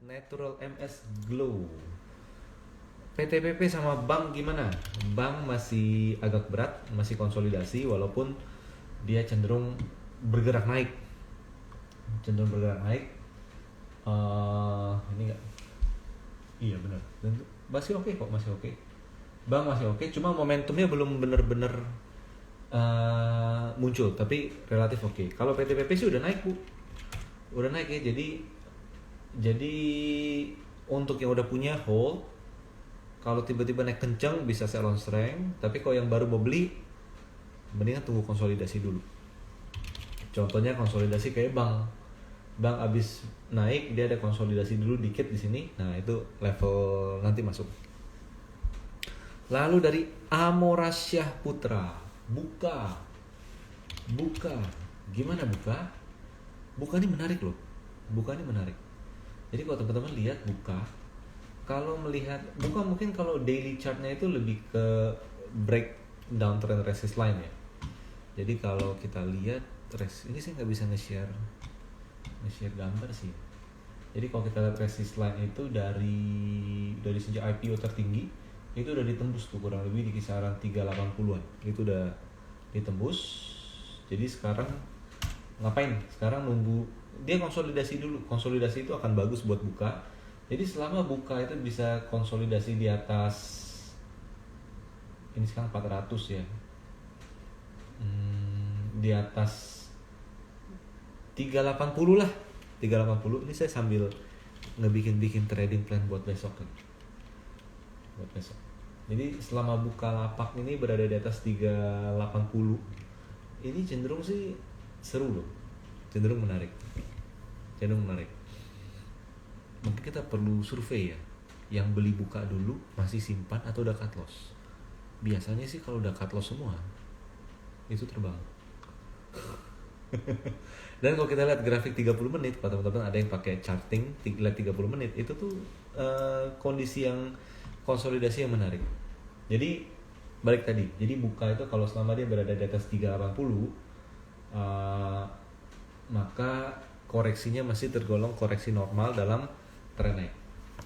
Natural MS Glow. PTPP sama bank gimana? Bank masih agak berat, masih konsolidasi walaupun dia cenderung bergerak naik. Cenderung bergerak naik. Ini enggak. Iya benar. Dan masih oke kok, masih oke. Bank masih oke, cuma momentumnya belum benar-benar muncul, tapi relatif oke. Kalau PTPP sih udah naik, Bu. Udah naik ya. Jadi untuk yang udah punya hold, kalau tiba-tiba naik kencang bisa sell on strength, tapi kalau yang baru mau beli mendingan tunggu konsolidasi dulu. Contohnya konsolidasi kayak bank abis naik dia ada konsolidasi dulu dikit di sini, nah itu level nanti masuk. Lalu dari Amorasyah Putra, buka gimana buka ini menarik loh, buka ini menarik. Jadi kalau teman-teman lihat buka, kalau melihat buka mungkin kalau daily chartnya itu lebih ke break downtrend resist line ya. Jadi kalau kita lihat ini saya nggak bisa nge-share gambar sih. Jadi kalau kita lihat resist line itu dari sejak IPO tertinggi itu udah ditembus tuh kurang lebih di kisaran 380-an. Itu udah ditembus. Jadi sekarang ngapain? Sekarang nunggu dia konsolidasi dulu. Konsolidasi itu akan bagus buat buka. Jadi selama buka itu bisa konsolidasi di atas ini sekarang 400 ya. Di atas 380 lah. 380 ini saya sambil ngebikin trading plan buat besok kan. Buat besok. Jadi selama buka lapak ini berada di atas 380. Ini cenderung sih seru loh. Cenderung menarik. Mungkin kita perlu survei ya. Yang beli buka dulu masih simpan atau udah cut loss. Biasanya sih kalau udah cut loss semua itu terbang. Dan kalau kita lihat grafik 30 menit, Pak teman-teman ada yang pakai charting, lihat 30 menit itu tuh kondisi yang konsolidasi yang menarik. Jadi balik tadi. Jadi buka itu kalau selama dia berada di atas 380 maka koreksinya masih tergolong koreksi normal dalam tren naik.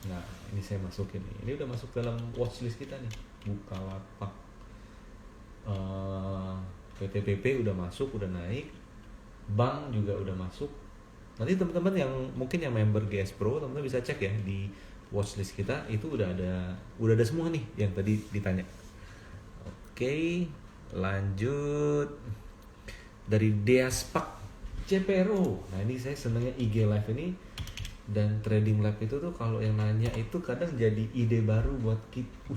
Nah, ini saya masukin nih. Ini udah masuk dalam watchlist kita nih. Bukalapak. PTPP udah masuk, udah naik. Bank juga udah masuk. Nanti teman-teman yang mungkin yang member GS Pro, teman-teman bisa cek ya di watchlist kita itu udah ada semua nih yang tadi ditanya. Oke, lanjut dari Deaspak CPRO. Nah ini saya senengnya IG Live ini dan Trading Lab itu tuh kalau yang nanya itu kadang jadi ide baru buat kita.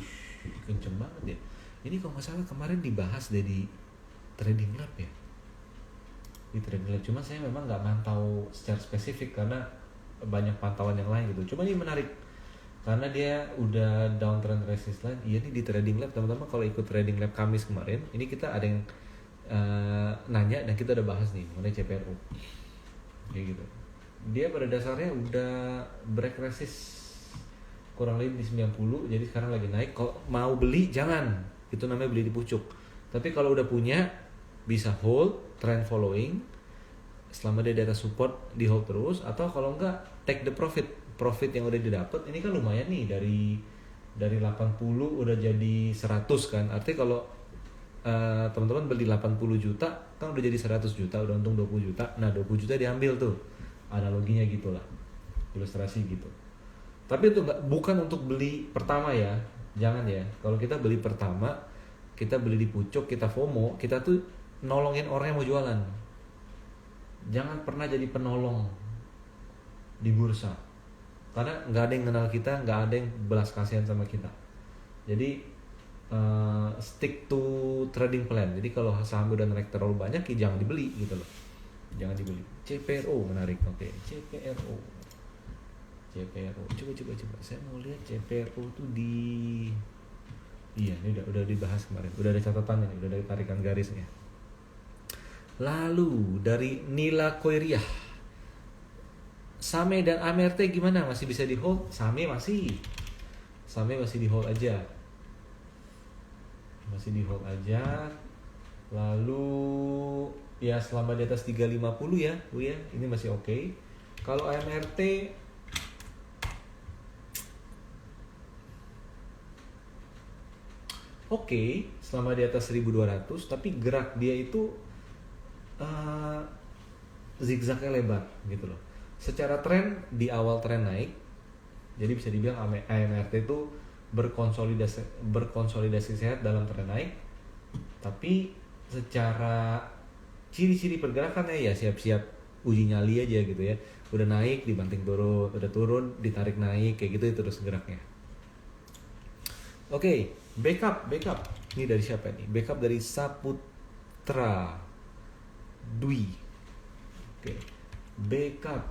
Kenceng banget ya. Ini kalau nggak salah kemarin dibahas deh di Trading Lab ya. Di Trading Lab, cuma saya memang nggak mantau secara spesifik karena banyak pantauan yang lain gitu. Cuma ini menarik karena dia udah downtrend resist line. Iya nih di Trading Lab teman-teman kalau ikut Trading Lab Kamis kemarin, ini kita ada yang nanya dan kita udah bahas nih mengenai CPRO kayak gitu. Dia pada dasarnya udah break resist kurang lebih di 90, jadi sekarang lagi naik. Kalau mau beli jangan, itu namanya beli di pucuk. Tapi kalau udah punya bisa hold, trend following selama dia di atas support di hold terus, atau kalau enggak take the profit yang udah didapat. Ini kan lumayan nih dari 80 udah jadi 100 kan. Artinya kalau teman-teman beli 80 juta kan udah jadi 100 juta, udah untung 20 juta. Nah 20 juta diambil tuh, analoginya gitulah, ilustrasi gitu. Tapi itu bukan untuk beli pertama ya, jangan ya. Kalau kita beli pertama, kita beli di pucuk, kita FOMO, kita tuh nolongin orang yang mau jualan. Jangan pernah jadi penolong di bursa, karena nggak ada yang kenal kita, nggak ada yang belas kasihan sama kita. Jadi stick to trading plan. Jadi kalau saham udah naik terlalu banyak ya jangan dibeli gitu loh. Jangan dibeli. CPRO menarik. Oke, CPRO. Coba. Saya mau lihat CPRO tuh di iya, ini udah dibahas kemarin. Udah ada catatannya nih, udah ada tarikan garisnya. Lalu dari Nila Koiriah. Same dan AMRT gimana? Masih bisa di hold? Same masih di hold aja. Lalu ya selama di atas 350 ya Bu ya, ini masih oke. Kalau AMRT oke, selama di atas 1200, tapi gerak dia itu zigzagnya lebar gitu loh. Secara tren di awal tren naik, jadi bisa dibilang AMRT itu berkonsolidasi sehat dalam tren naik. Tapi secara ciri-ciri pergerakannya ya siap-siap uji nyali aja gitu ya. Udah naik dibanting turun, udah turun ditarik naik, kayak gitu terus geraknya. Oke, backup. Ini dari siapa nih? Backup dari Saputra Dwi. Oke, backup.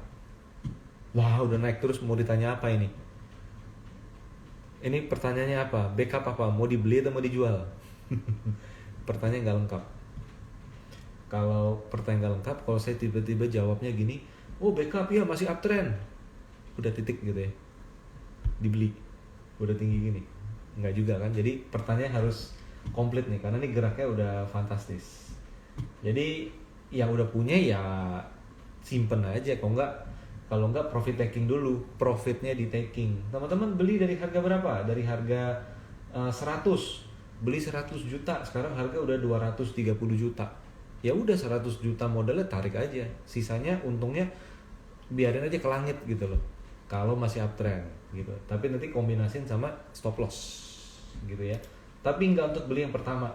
Wah, udah naik terus, mau ditanya apa ini? Ini pertanyaannya apa? Backup apa? Mau dibeli atau mau dijual? Pertanyaan nggak lengkap. Kalau pertanyaan nggak lengkap, kalau saya tiba-tiba jawabnya gini, oh backup ya masih uptrend, udah titik gitu ya, dibeli, udah tinggi gini, nggak juga kan? Jadi pertanyaan harus komplit nih, karena ini geraknya udah fantastis. Jadi yang udah punya ya simpen aja, kalau nggak profit taking dulu, profitnya di taking. Teman-teman beli dari harga berapa? Dari harga 100, beli 100 juta, sekarang harga udah 230 juta. Ya udah 100 juta modalnya tarik aja, sisanya untungnya biarin aja ke langit gitu loh. Kalau masih uptrend gitu. Tapi nanti kombinasin sama stop loss gitu ya. Tapi nggak untuk beli yang pertama.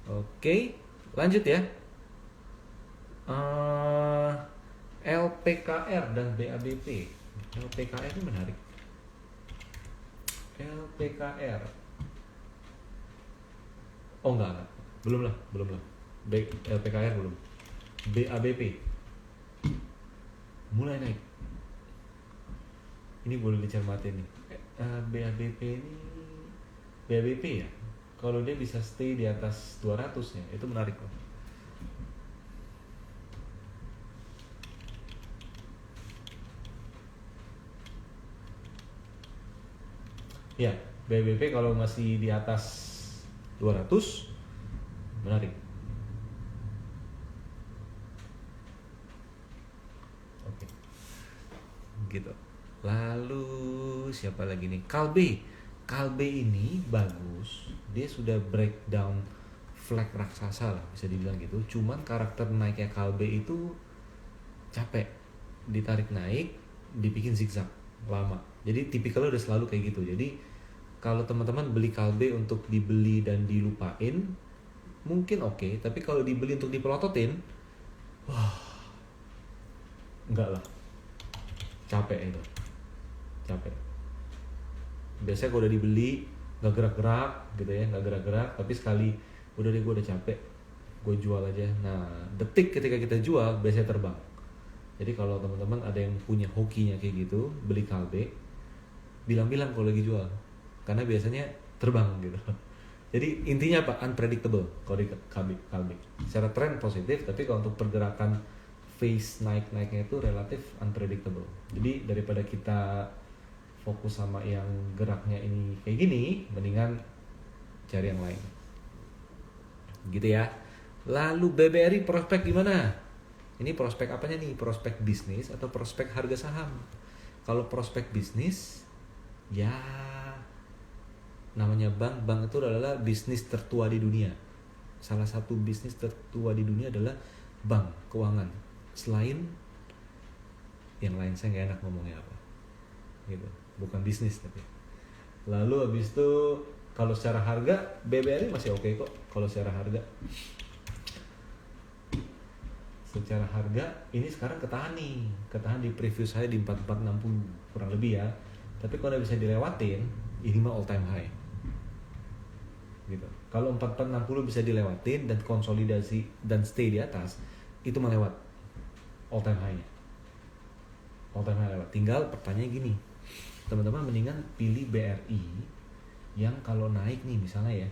Oke, lanjut ya. LPKR dan BABP. LPKR ini menarik. LPKR. Oh enggak. Belum lah. LPKR belum. BABP mulai naik. Ini boleh dicermati nih. BABP ya. Kalau dia bisa stay di atas 200 ya, itu menarik loh. Ya, BBP kalau masih di atas 200 menarik. Oke. Gitu. Lalu siapa lagi nih? Kalbe ini bagus. Dia sudah breakdown flag raksasa lah, bisa dibilang gitu. Cuman karakter naiknya Kalbe itu capek. Ditarik naik, dibikin zigzag lama. Jadi tipikalnya udah selalu kayak gitu. Jadi kalau teman-teman beli Kalbe untuk dibeli dan dilupain, mungkin oke. Tapi kalau dibeli untuk dipelototin, wah, enggak lah. Capek itu. Biasanya kalau udah dibeli nggak gerak-gerak gitu ya, tapi sekali udah deh gue udah capek, gue jual aja. Nah, detik ketika kita jual biasanya terbang. Jadi kalau teman-teman ada yang punya hokinya kayak gitu, beli Kalbe, bilang-bilang kalau lagi jual, karena biasanya terbang gitu. Jadi intinya apa? Unpredictable kalau di Kalbe. Secara tren positif, tapi kalau untuk pergerakan phase naiknya itu relatif unpredictable. Jadi daripada kita fokus sama yang geraknya ini kayak gini, mendingan cari yang lain. Gitu ya. Lalu BBRI prospek gimana? Ini prospek apanya nih? Prospek bisnis atau prospek harga saham? Kalau prospek bisnis, ya namanya bank itu adalah bisnis tertua di dunia. Salah satu bisnis tertua di dunia adalah bank, keuangan. Selain yang lain saya nggak enak ngomongnya apa, gitu. Bukan bisnis tapi. Lalu habis itu kalau secara harga BBRI masih oke kok. Kalau secara harga ini sekarang ketahan di preview saya di 4460 kurang lebih ya. Tapi kalau bisa dilewatin, ini mah all time high gitu. Kalau 4460 bisa dilewatin dan konsolidasi dan stay di atas, itu melewat all time high lewat. Tinggal pertanyaan gini, teman-teman mendingan pilih BRI yang kalau naik nih misalnya ya,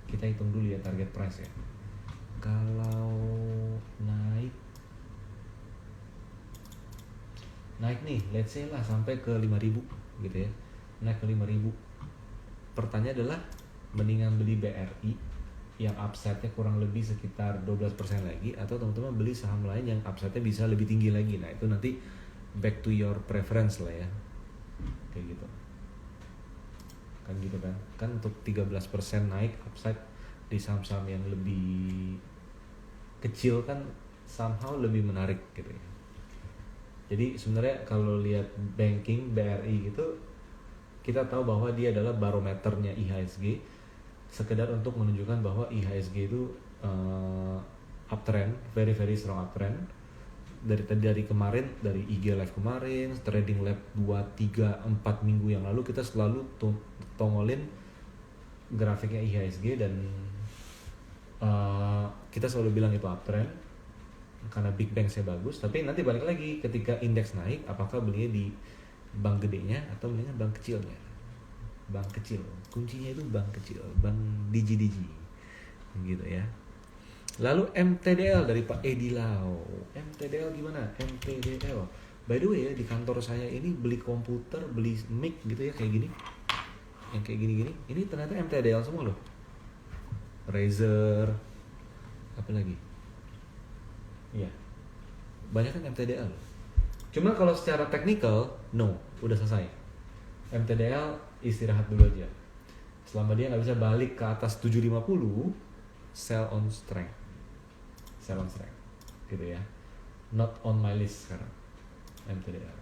kita hitung dulu ya target price ya. Kalau naik nih, let's say lah sampai ke 5.000 gitu ya, naik ke 5.000. Pertanyaan adalah mendingan beli BRI yang upside-nya kurang lebih sekitar 12% lagi, atau teman-teman beli saham lain yang upside-nya bisa lebih tinggi lagi. Nah itu nanti back to your preference lah ya, kayak gitu. kan gitu kan untuk 13% naik upside di saham-saham yang lebih kecil kan somehow lebih menarik gitu ya. Jadi sebenarnya kalau lihat banking BRI gitu, kita tahu bahwa dia adalah barometernya IHSG, sekedar untuk menunjukkan bahwa IHSG itu uptrend, very very strong uptrend. Dari kemarin, dari IG Live kemarin, Trading Lab 2, 3, 4 minggu yang lalu kita selalu tongolin grafiknya IHSG dan kita selalu bilang itu uptrend karena Big Bang saya bagus. Tapi nanti balik lagi ketika indeks naik, apakah belinya di bank gedenya atau belinya bank kecilnya. Bank kecil, kuncinya itu bank kecil, bank digi gitu ya. Lalu MTDL dari Pak Edi Lau. MTDL gimana? MTDL, by the way ya, di kantor saya ini beli komputer, beli mic gitu ya, kayak gini, yang kayak gini-gini, ini ternyata MTDL semua loh. Razer, apa lagi? Iya, banyak kan MTDL. Cuma kalau secara teknikal, no, udah selesai. MTDL istirahat dulu aja. Selama dia nggak bisa balik ke atas 750, sell on strength, gitu ya. Not on my list sekarang, MTDL.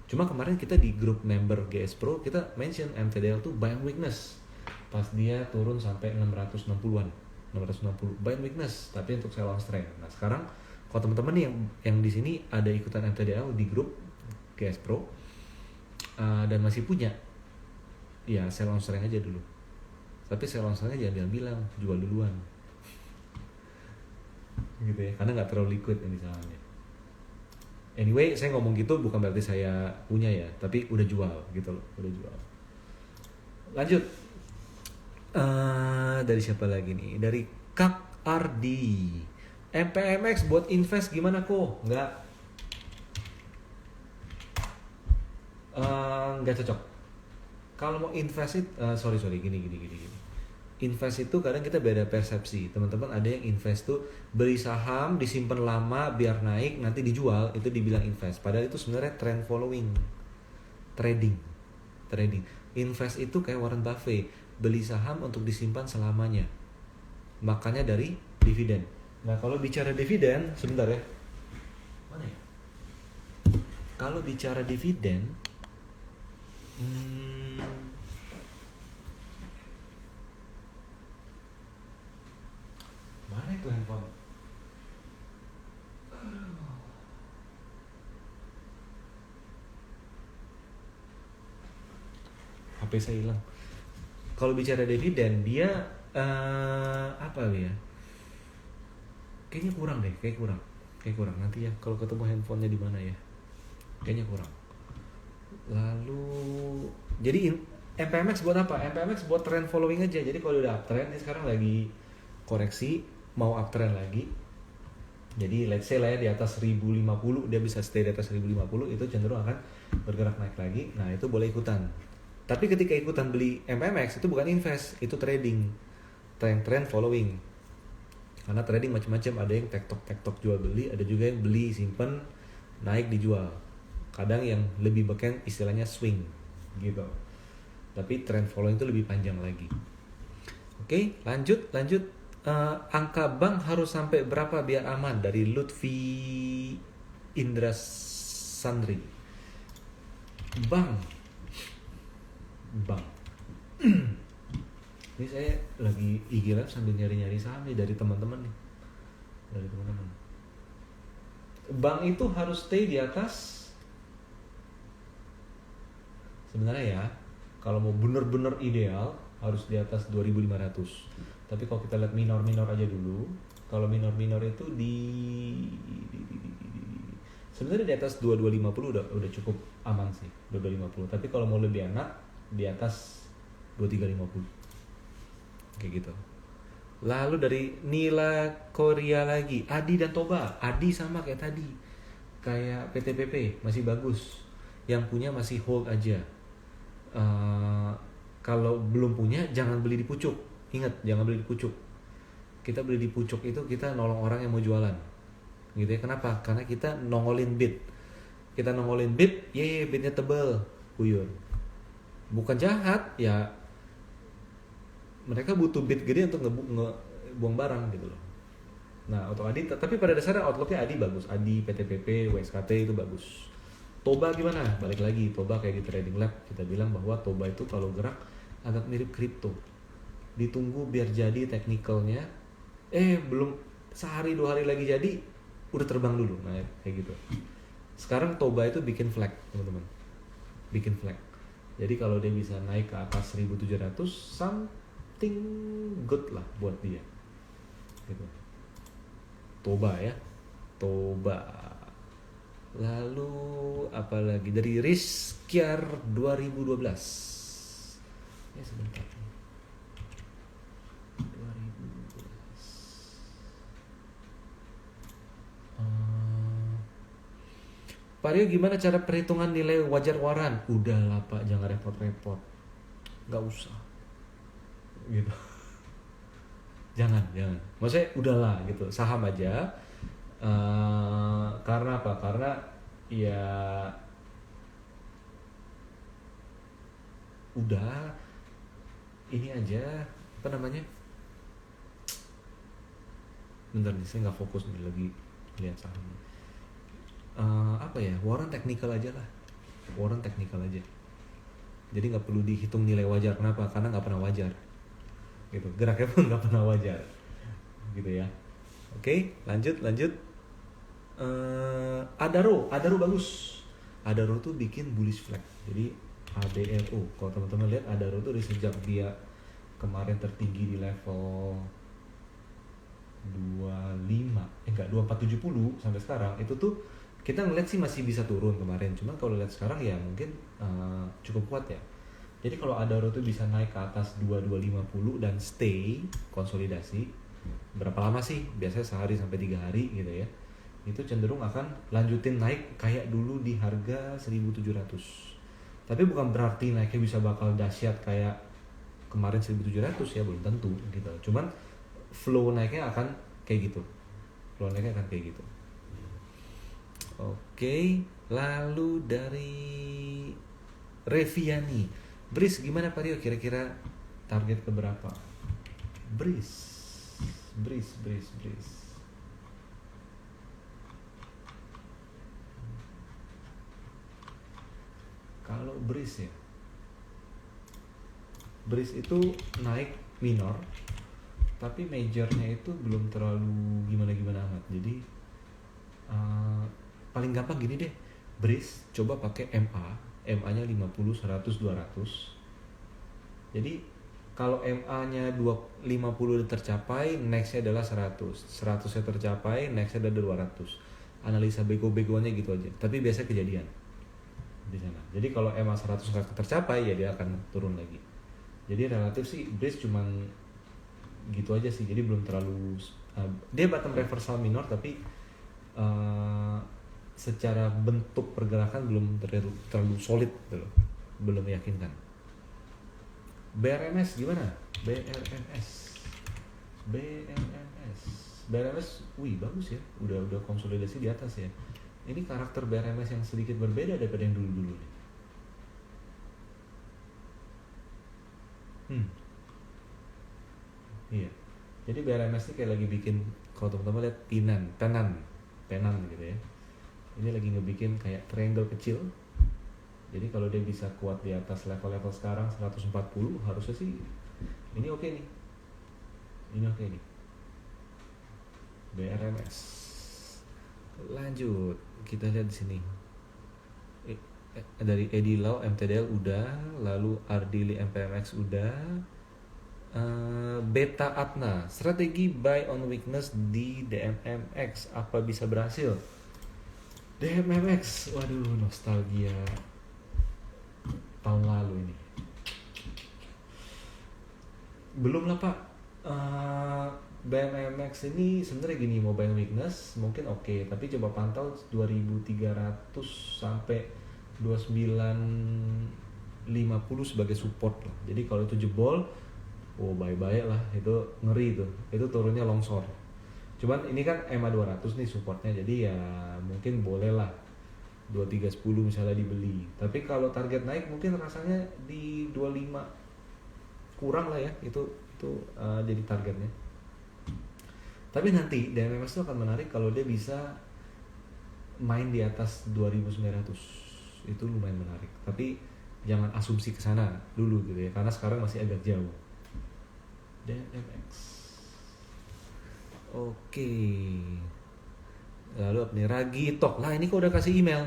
Cuma kemarin kita di grup member GS Pro kita mention MTDL tuh buying weakness. Pas dia turun sampai 660-an, 660 buying weakness, tapi untuk sell on strength. Nah sekarang kalau teman-teman yang di sini ada ikutan MTDL di grup GS Pro dan masih punya, ya sell on strength aja dulu. Tapi sell on strength jangan bilang jual duluan, gitu ya, karena nggak terlalu liquid ini sahamnya. Anyway, saya ngomong gitu bukan berarti saya punya ya, tapi udah jual gitu loh, udah jual. Lanjut, dari siapa lagi nih? Dari Kak Ardi. MPMX buat invest gimana kok? Nggak cocok. Kalau mau invest sorry gini. Invest itu kadang kita beda persepsi. Teman-teman ada yang invest tuh beli saham, disimpan lama biar naik, nanti dijual, itu dibilang invest. Padahal itu sebenarnya trend following, trading. Invest itu kayak Warren Buffett, beli saham untuk disimpan selamanya. Makanya dari dividen. Nah kalau bicara dividen, sebentar ya. Mana ya? Kalau bicara dividen, mana itu handphone? HP saya hilang. Kalau bicara dividen, dia apa ya? Kayaknya kurang deh, kayak kurang. Nanti ya kalau ketemu handphonenya di mana ya, kayaknya kurang. Lalu jadi MPMX buat apa? MPMX buat trend following aja. Jadi kalau udah uptrend, ini sekarang lagi koreksi, mau uptrend lagi. Jadi let's say lah ya di atas 1050, dia bisa stay di atas 1050, itu cenderung akan bergerak naik lagi. Nah itu boleh ikutan. Tapi ketika ikutan beli MPMX itu bukan invest, itu trading, trend following. Karena trading macam-macam, ada yang tektok jual beli, ada juga yang beli simpen naik dijual. Kadang yang lebih beken istilahnya swing gitu. Tapi trend following itu lebih panjang lagi. Oke, lanjut. Angka bank harus sampai berapa biar aman? Dari Lutfi Indra Sandri. Bank. Ini saya lagi IG Live sambil nyari saham nih dari teman-teman nih. Bank itu harus stay di atas. Sebenarnya ya, kalau mau bener-bener ideal harus di atas 2.500. Tapi kalau kita lihat minor aja dulu, kalau minor itu sebenarnya di atas 2250 udah cukup aman sih, 2250. Tapi kalau mau lebih enak di atas 2350. Kayak gitu. Lalu dari Nila Korea lagi, Adi dan Toba. Adi sama kayak tadi, kayak PTPP masih bagus, yang punya masih hold aja. Kalau belum punya jangan beli di pucuk. Ingat, jangan beli di pucuk. Kita beli di pucuk itu kita nolong orang yang mau jualan, gitu ya. Kenapa? Karena kita nongolin bid. Bidnya tebel, buyur. Bukan jahat ya, mereka butuh bid gede untuk ngebuang barang gitu loh. Nah untuk Adi, tapi pada dasarnya outlooknya Adi bagus. Adi, PTPP, WSKT itu bagus. Toba gimana? Balik lagi, Toba kayak di Trading Lab kita bilang bahwa Toba itu kalau gerak agak mirip kripto. Ditunggu biar jadi technicalnya, belum sehari 2 hari lagi jadi udah terbang dulu. Nah kayak gitu. Sekarang Toba itu bikin flag teman-teman, bikin flag. Jadi kalau dia bisa naik ke atas 1700, something good lah buat dia gitu. Toba ya, Toba. Lalu apalagi dari Rizkyar 2012 ya, sebentar 2012. Pak Rio, gimana cara perhitungan nilai wajar waran? Udahlah Pak, jangan repot-repot, nggak usah gitu. jangan maksudnya udahlah gitu, saham aja. Karena apa? Karena ya udah ini aja, apa namanya, bentar nih saya nggak fokus nih lagi lihat saham. Apa ya, warren teknikal aja lah, warren teknikal aja. Jadi nggak perlu dihitung nilai wajar. Kenapa? Karena nggak pernah wajar gitu, geraknya pun nggak pernah wajar gitu ya. Oke, lanjut. Adaro bagus. Adaro tuh bikin bullish flag. Jadi ADRO, kalau teman-teman lihat Adaro tuh dari sejak dia kemarin tertinggi di level 2470 sampai sekarang, itu tuh kita ngeliat sih masih bisa turun kemarin. Cuma kalau lihat sekarang ya mungkin cukup kuat ya. Jadi kalau Adaro tuh bisa naik ke atas 2250 dan stay konsolidasi, berapa lama sih? Biasanya sehari sampai 3 hari gitu ya. Itu cenderung akan lanjutin naik kayak dulu di harga 1700. Tapi bukan berarti naiknya bisa bakal dahsyat kayak kemarin 1700 ya, belum tentu gitu. Cuman flow naiknya akan kayak gitu. Oke, lalu dari Reviani, Breeze gimana Pak Rio, kira-kira target ke berapa? Breeze. Kalau Breeze ya, Breeze itu naik minor, tapi majornya itu belum terlalu gimana amat. Jadi paling gampang gini deh, Breeze coba pakai MA nya 50, 100, 200. Jadi kalau MA-nya 50 udah tercapai, next-nya adalah 100. 100-nya tercapai, next-nya adalah 200. Analisa bego-begoannya gitu aja. Tapi biasa kejadian di sana. Jadi kalau MA 100 nggak tercapai, ya dia akan turun lagi. Jadi relatif sih Breeze cuman gitu aja sih. Jadi belum terlalu dia bottom reversal minor, tapi secara bentuk pergerakan belum terlalu solid gitu loh. Belum meyakinkan. BRMS gimana? BRMS, wih bagus ya, udah konsolidasi di atas ya. Ini karakter BRMS yang sedikit berbeda daripada yang dulu-dulu nih. Iya. Jadi BRMS ini kayak lagi bikin, kalau teman-teman lihat penan gitu ya. Ini lagi ngebikin kayak triangle kecil. Jadi kalau dia bisa kuat di atas level-level sekarang 140, harusnya sih ini oke nih. BRMS. Lanjut, kita lihat di sini. Dari Edi Lau MTDL udah, lalu Ardili MPMX udah. Beta Atna, strategi buy on weakness di DMMX, apa bisa berhasil? DMMX, waduh nostalgia tahun lalu ini. Belum lah Pak. BMMX ini sebenarnya gini, mau buy weakness mungkin oke, tapi coba pantau 2300 sampai 2950 sebagai support lah. Jadi kalau itu jebol, bye-bye lah, itu ngeri tuh. Itu turunnya longsor. Cuman ini kan EMA 200 nih supportnya, jadi ya mungkin boleh lah 2310 misalnya dibeli. Tapi kalau target naik mungkin rasanya di 25 kurang lah ya, itu itu jadi targetnya. Tapi nanti DMMS itu akan menarik kalau dia bisa main di atas 2.900, itu lumayan menarik. Tapi jangan asumsi ke sana dulu gitu ya, karena sekarang masih agak jauh. DMX. Oke. Lalu apa nih? Ragitok. Lah ini kok udah kasih email.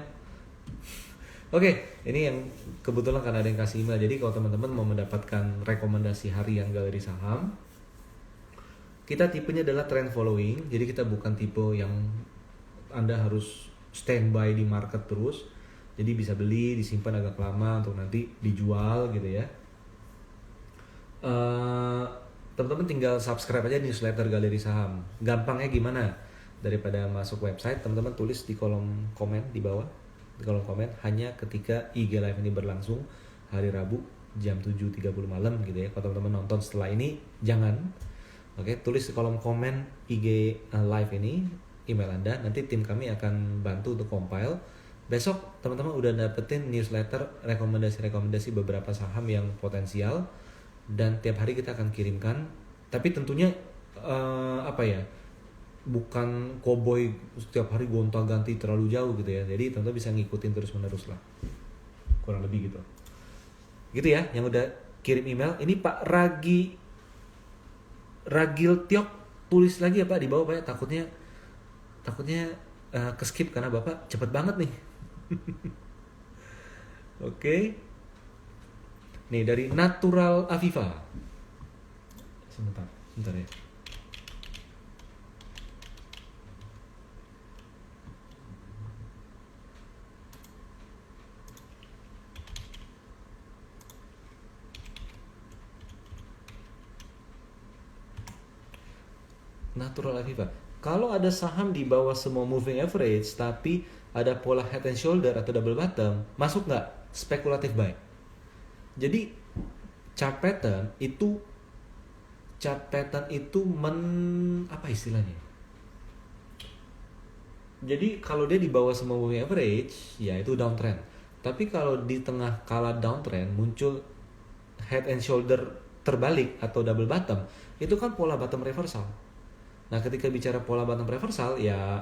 Oke, ini yang kebetulan karena ada yang kasih email. Jadi kalau teman-teman mau mendapatkan rekomendasi harian galeri saham, kita tipenya adalah trend following. Jadi kita bukan tipe yang Anda harus standby di market terus. Jadi bisa beli, disimpan agak lama untuk nanti dijual gitu ya. Teman-teman tinggal subscribe aja newsletter galeri saham. Gampangnya gimana? Daripada masuk website, teman-teman tulis di kolom komen di bawah. Di kolom komen hanya ketika IG live ini berlangsung hari Rabu jam 7.30 malam gitu ya. Kalau teman-teman nonton setelah ini jangan. Oke, tulis di kolom komen IG live ini email Anda, nanti tim kami akan bantu untuk compile. Besok teman-teman udah dapetin newsletter rekomendasi-rekomendasi beberapa saham yang potensial, dan tiap hari kita akan kirimkan. Tapi tentunya bukan cowboy setiap hari gonta-ganti terlalu jauh gitu ya. Jadi tentu bisa ngikutin terus-menerus lah. Kurang lebih gitu. Gitu ya, yang udah kirim email. Ini Pak Ragil Tiok, tulis lagi ya Pak di bawah Pak ya. Takutnya keskip karena Bapak cepet banget nih. Oke. Nih dari Natural Aviva. Sebentar ya. Natural Aviva. Kalau ada saham di bawah semua moving average tapi ada pola head and shoulder atau double bottom, masuk nggak? Spekulatif buy. Jadi chart pattern itu apa istilahnya? Jadi kalau dia di bawah semua moving average, ya itu downtrend. Tapi kalau di tengah kala downtrend muncul head and shoulder terbalik atau double bottom, itu kan pola bottom reversal. Nah, ketika bicara pola bottom reversal, ya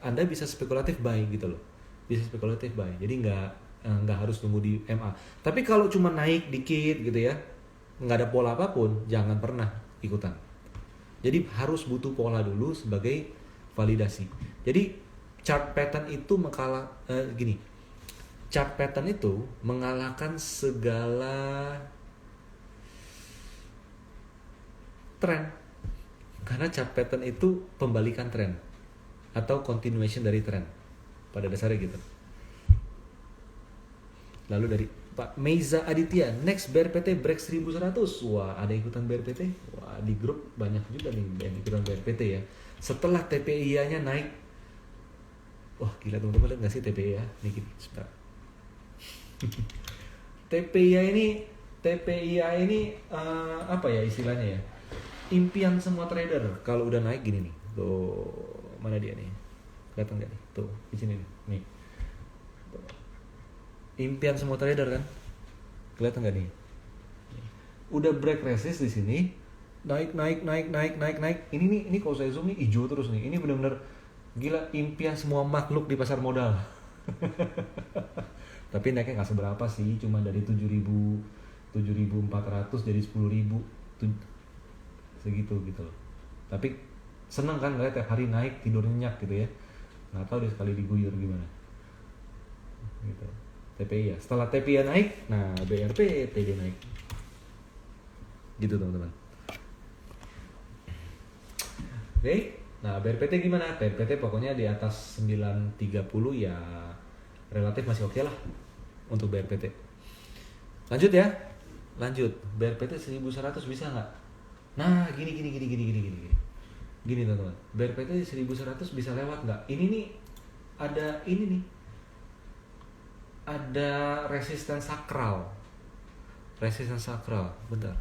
Anda bisa spekulatif buy gitu loh. Bisa spekulatif buy. Jadi nggak harus tunggu di MA. Tapi kalau cuma naik dikit gitu ya, nggak ada pola apapun, jangan pernah ikutan. Jadi harus butuh pola dulu sebagai validasi. Jadi chart pattern itu chart pattern itu mengalahkan segala tren. Karena chart pattern itu pembalikan tren atau continuation dari tren pada dasarnya gitu. Lalu dari Pak Meiza Aditya, next BRPT break 1100. Wah, ada ikutan BRPT? Wah, di grup banyak juga nih yang ikutan BRPT ya. Setelah TPIA-nya naik. Wah, gila teman-teman, lihat nggak sih TPIA? Nih gini, sebentar. TPIA ini apa ya istilahnya ya? Impian semua trader kalau udah naik gini nih. Tuh, mana dia nih? Kelihatan nggak nih? Tuh, di sini nih. Tuh. Impian semua trader kan? Kelihatan nggak nih? Udah break resist di sini, naik. Ini kalau saya zoom nih hijau terus nih. Ini benar-benar gila, impian semua makhluk di pasar modal. Tapi naiknya nggak seberapa sih, cuma dari 7.400 jadi 10.000 segitu gitu loh. Tapi seneng kan ngeliat tiap hari naik, tidur nyenyak gitu ya. Nggak tahu deh sekali diguyur gimana gitu. TPI ya, setelah TPI naik, nah BRP TD naik gitu teman-teman. Oke, nah BRPT gimana? BRPT pokoknya di atas 930 ya relatif masih oke lah untuk BRPT. Lanjut ya, BRPT 1100 bisa nggak? Nah gini teman-teman, BRPT 1100 bisa lewat nggak? Ada resistance sakral, bentar,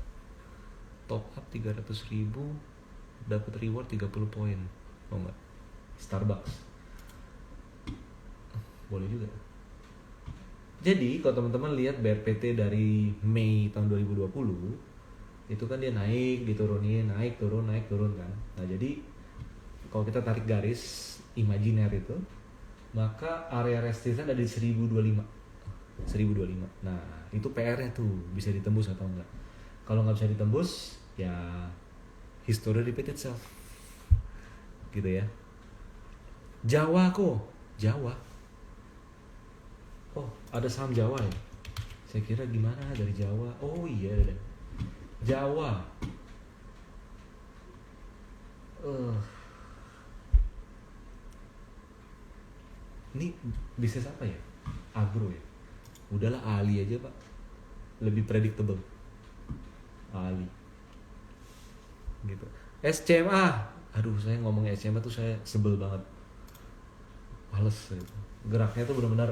top up 300.000 dapat reward 30 poin, mau nggak? Starbucks boleh juga. Jadi kalau teman-teman lihat BRPT dari Mei tahun 2020, itu kan dia naik diturunin, naik turun kan. Nah jadi kalau kita tarik garis imajiner itu, maka area resistance ada di 1025. Nah itu PR-nya tuh, bisa ditembus atau enggak. Kalau nggak bisa ditembus ya history repeat itself gitu ya. Jawa kok, Jawa. Oh ada saham Jawa ya, saya kira gimana dari Jawa. Oh iya ada Jawa. Ini bisnis apa ya? Agro ya. Udahlah Ali aja pak, lebih predictable. Ali gitu. SCMA, aduh saya ngomong SCMA tuh saya sebel banget, males gitu. Geraknya tuh benar-benar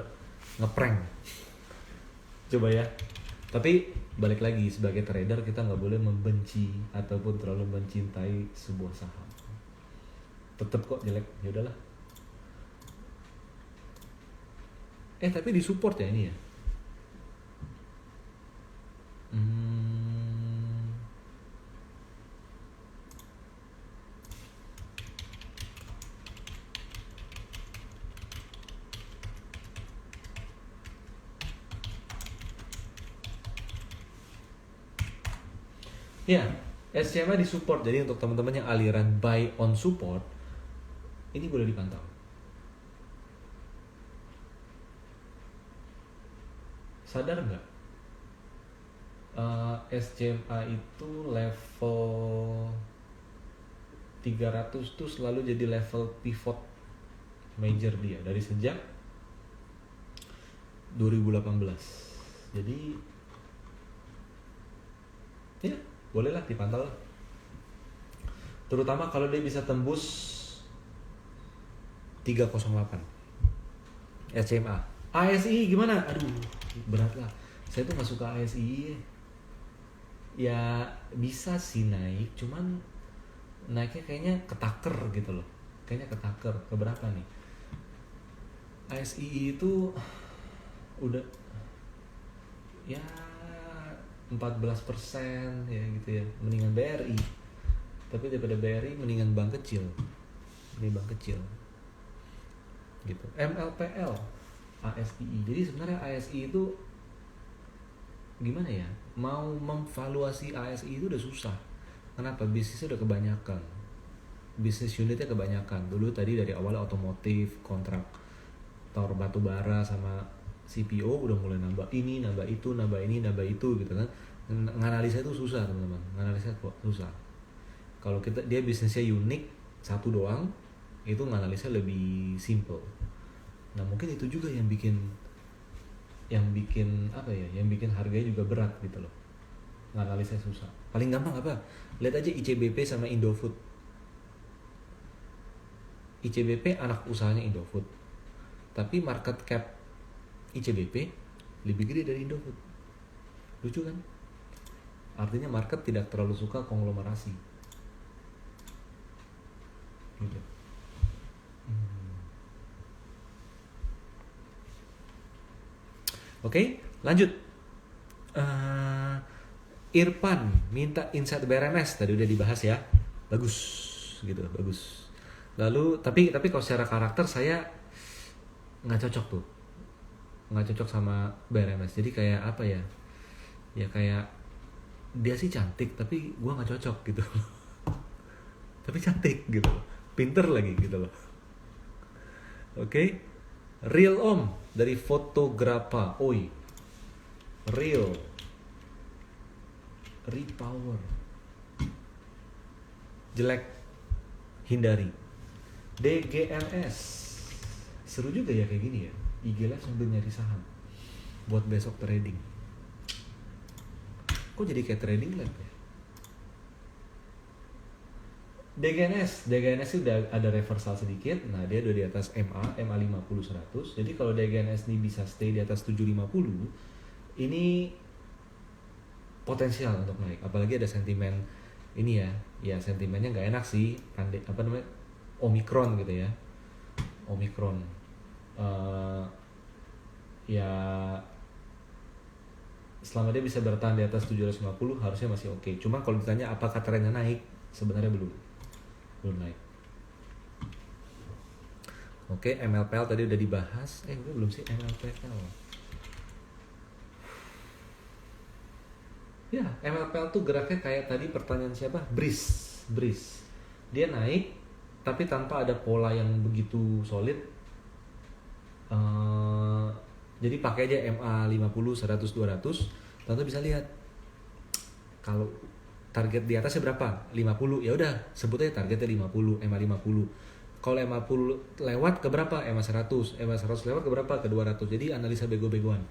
ngeprank. Coba ya. Tapi balik lagi, sebagai trader kita nggak boleh membenci ataupun terlalu mencintai sebuah saham. Tetep kok jelek, ya udahlah. Tapi disupport ya ini ya. Ya, SCMA disupport. Jadi untuk teman-teman yang aliran buy on support, ini boleh dipantau. Sadar nggak? SCMA itu level 300 tuh selalu jadi level pivot major dia dari sejak 2018. Jadi ya bolehlah dipantau lah. Terutama kalau dia bisa tembus 308 SCMA. ASI gimana? Aduh berat lah. Saya tuh nggak suka ASI. Ya bisa sih naik, cuman naiknya kayaknya ketaker gitu loh. Kayaknya ketaker. Keberapa nih? ASI itu udah ya 14% ya gitu ya. Mendingan BRI. Tapi daripada BRI mendingan bank kecil. Ini bank kecil. Gitu. MLPL, ASI. Jadi sebenarnya ASI itu gimana ya? Mau memvaluasi ASI itu udah susah. Kenapa? Bisnisnya udah kebanyakan. Bisnis unitnya kebanyakan. Dulu tadi dari awal otomotif, kontraktor batu bara sama CPO udah mulai nambah ini, nambah itu, nambah ini, nambah itu gitu kan. Nganalisa itu susah teman-teman. Nganalisa kok susah. Kalau dia bisnisnya unik satu doang, itu nganalisa lebih simple. Nah mungkin itu juga yang bikin apa ya, yang bikin harganya juga berat gitu loh. Nganalisa susah. Paling gampang apa? Lihat aja ICBP sama Indofood. ICBP anak usahanya Indofood, tapi market cap ICBP lebih gede dari Indofood. Lucu kan? Artinya market tidak terlalu suka konglomerasi gitu. Oke, lanjut. Irfan minta insight BRMS, tadi udah dibahas ya. Bagus gitu, bagus. Lalu tapi kalau secara karakter saya nggak cocok tuh. Nggak cocok sama BRMS. Jadi kayak apa ya? Ya kayak dia sih cantik tapi gua nggak cocok gitu. Tapi cantik gitu. Pinter lagi gitu loh. Oke. Real Om dari Fotografa. Oi. Real. Repower. Jelek. Hindari. DGLS. Seru juga ya kayak gini ya. IG Live sambil nyari saham buat besok trading. Kok jadi kayak trading live ya? DGNS itu udah ada reversal sedikit. Nah dia udah di atas MA 50 100. Jadi kalau DGNS ini bisa stay di atas 750, ini potensial untuk naik. Apalagi ada sentimen ini ya. Ya sentimennya nggak enak sih. Apa namanya? Omicron gitu ya. Omicron. Ya selama dia bisa bertahan di atas 750 harusnya masih oke. Cuma kalau ditanya apakah trennya naik, sebenarnya belum naik. Oke, MLPL tadi udah dibahas. Belum sih MLPL. Ya, MLPL tuh geraknya kayak tadi pertanyaan siapa? Breeze. Dia naik tapi tanpa ada pola yang begitu solid. Jadi pakai aja MA 50, 100, 200. Tentu bisa lihat kalau target di atasnya berapa? 50. Ya udah, sebut aja targetnya 50, MA 50. Kalau MA 10 lewat ke berapa? MA 100. MA 100 lewat ke berapa? Ke 200. Jadi analisa bego-begoan.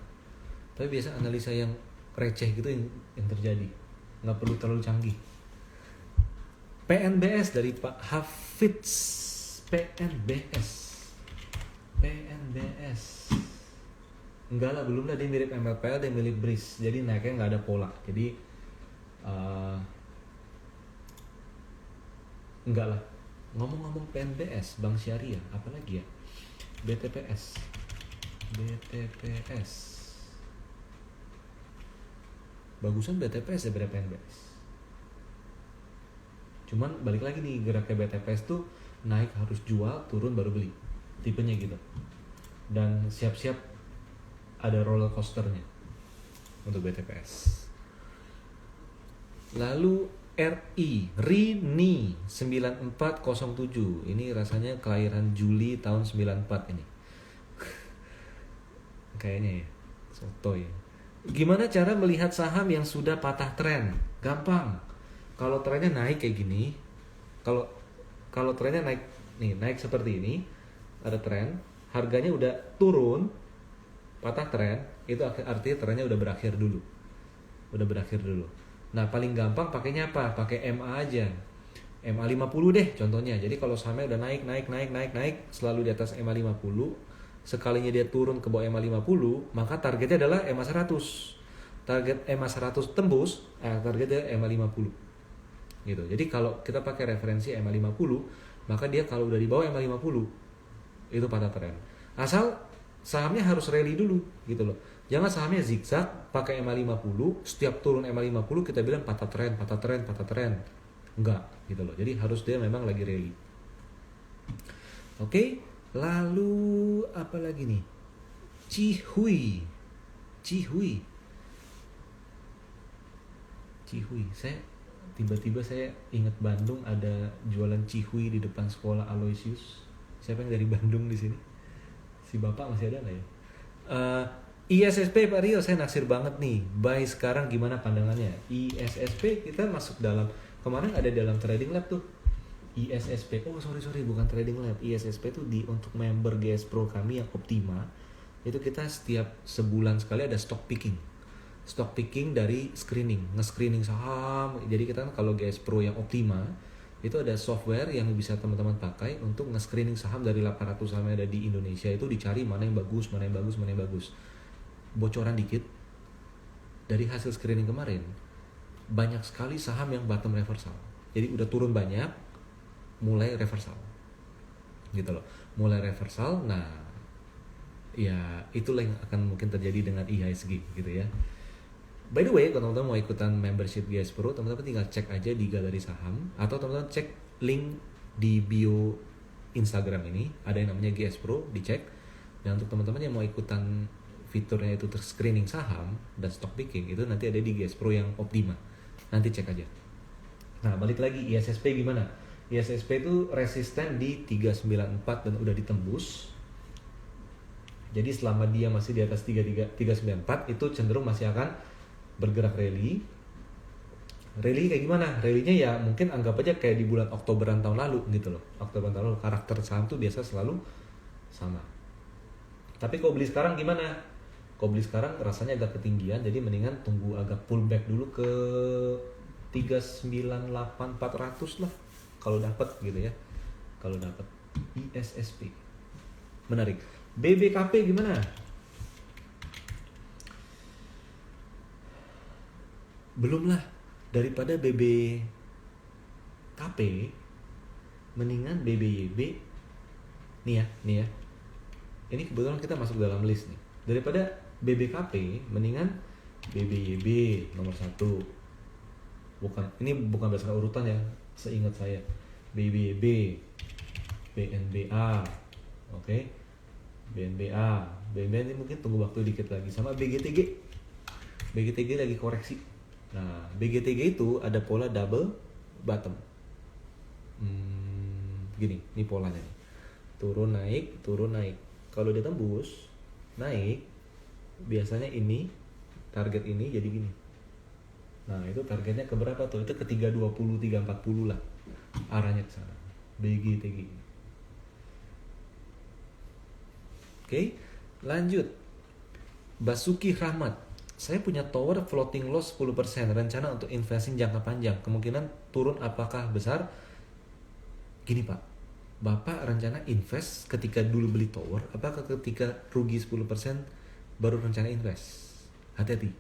Tapi biasa analisa yang receh gitu yang terjadi. Nggak perlu terlalu canggih. PNBS dari Pak Hafidz. PNBS. Enggak lah, belum lah, dia mirip MLPL, dia mirip Breeze. Jadi naiknya nggak ada pola. Jadi enggak lah. Ngomong-ngomong PNBS, Bank Syariah, apa lagi ya? BTPS. Bagusan BTPS daripada PNBS. Cuman balik lagi nih, geraknya BTPS tuh naik harus jual, turun baru beli. Tipenya gitu. Dan siap-siap ada roller coasternya untuk BTPS. Lalu RINI 9407. Ini rasanya kelahiran Juli tahun 94 ini. Kayaknya ya, sotoy. Gimana cara melihat saham yang sudah patah tren? Gampang. Kalau trennya naik kayak gini, kalau trennya naik seperti ini, ada tren, harganya udah turun, patah tren, itu artinya trennya udah berakhir dulu. Nah, paling gampang pakainya apa? Pakai MA aja. MA 50 deh contohnya. Jadi kalau sahamnya udah naik, selalu di atas MA 50, sekalinya dia turun ke bawah MA 50, maka targetnya adalah MA 100. Target MA 100 tembus, targetnya MA 50. Gitu. Jadi kalau kita pakai referensi MA 50, maka dia kalau udah di bawah MA 50, itu patah tren. Asal sahamnya harus rally dulu gitu loh. Jangan sahamnya zigzag pakai MA 50, setiap turun MA 50 kita bilang patah tren. Enggak gitu loh. Jadi harus dia memang lagi rally. Oke, lalu apa lagi nih? Cihui. Tiba-tiba saya ingat Bandung ada jualan cihui di depan sekolah Aloysius. Siapa yang dari Bandung di sini? Si bapak masih ada nggak ya? ISSP Pak Rio, saya naksir banget nih. Buy sekarang gimana pandangannya? ISSP kita masuk dalam, kemarin ada dalam trading lab tuh. ISSP, sorry bukan trading lab. ISSP tuh untuk member GS Pro kami yang Optima. Itu kita setiap sebulan sekali ada stock picking dari nge-screening saham. Jadi kita kalau GS Pro yang Optima itu ada software yang bisa teman-teman pakai untuk nge-screening saham dari 800 saham yang ada di Indonesia. Itu dicari mana yang bagus. Bocoran dikit, dari hasil screening kemarin banyak sekali saham yang bottom reversal. Jadi udah turun banyak, mulai reversal gitu loh. Nah ya itulah yang akan mungkin terjadi dengan IHSG gitu ya. By the way, kalau teman-teman mau ikutan membership GS Pro, teman-teman tinggal cek aja di galeri saham, atau teman-teman cek link di bio Instagram ini, ada yang namanya GS Pro, dicek. Dan untuk teman-teman yang mau ikutan fiturnya itu screening saham dan stock picking, itu nanti ada di GS Pro yang Optima. Nanti cek aja. Nah, balik lagi ISSP gimana? ISSP itu resisten di 394 dan udah ditembus. Jadi selama dia masih di atas 394 itu cenderung masih akan bergerak rally. Rally kayak gimana? Rally-nya ya mungkin anggap aja kayak di bulan Oktoberan tahun lalu gitu loh. Oktoberan tahun lalu karakter saham tuh biasa selalu sama. Tapi kalau beli sekarang gimana? Kalau beli sekarang rasanya agak ketinggian, jadi mendingan tunggu agak pullback dulu ke 398.400 lah kalau dapat gitu ya. Kalau dapat ISSP. Menarik. BBKP gimana? Belum lah, daripada BBKP mendingan BBYB. Nih ya. Ini kebetulan kita masuk dalam list nih. Daripada BBKP mendingan BBYB nomor 1. Ini bukan berdasarkan urutan ya, seingat saya. BBYB, BNBA, oke. BNBA ini mungkin tunggu waktu dikit lagi, sama BGTG. BGTG lagi koreksi. Nah, BGTG itu ada pola double bottom. Gini, ini polanya nih. Turun naik. Kalau dia tembus naik, biasanya ini target ini jadi gini. Nah, itu targetnya ke berapa tuh? Itu ke 320, 340 lah. Arahnya ke sana. BGTG. Oke, lanjut. Basuki Rahmat. Saya punya tower floating loss 10%, rencana untuk investing jangka panjang. Kemungkinan turun apakah besar? Gini Pak, Bapak rencana invest ketika dulu beli tower, apakah ketika rugi 10% baru rencana invest? Hati-hati.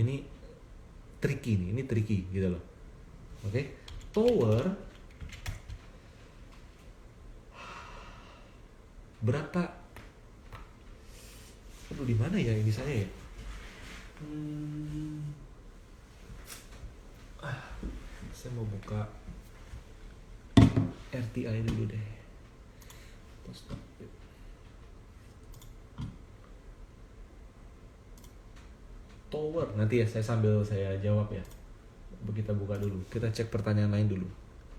Ini tricky gitu loh. Oke. Tower berapa? Aduh, di mana ya ini saya ya? Saya mau buka RTI dulu deh. Tower nanti ya, saya jawab ya. Kita buka dulu, kita cek pertanyaan lain dulu.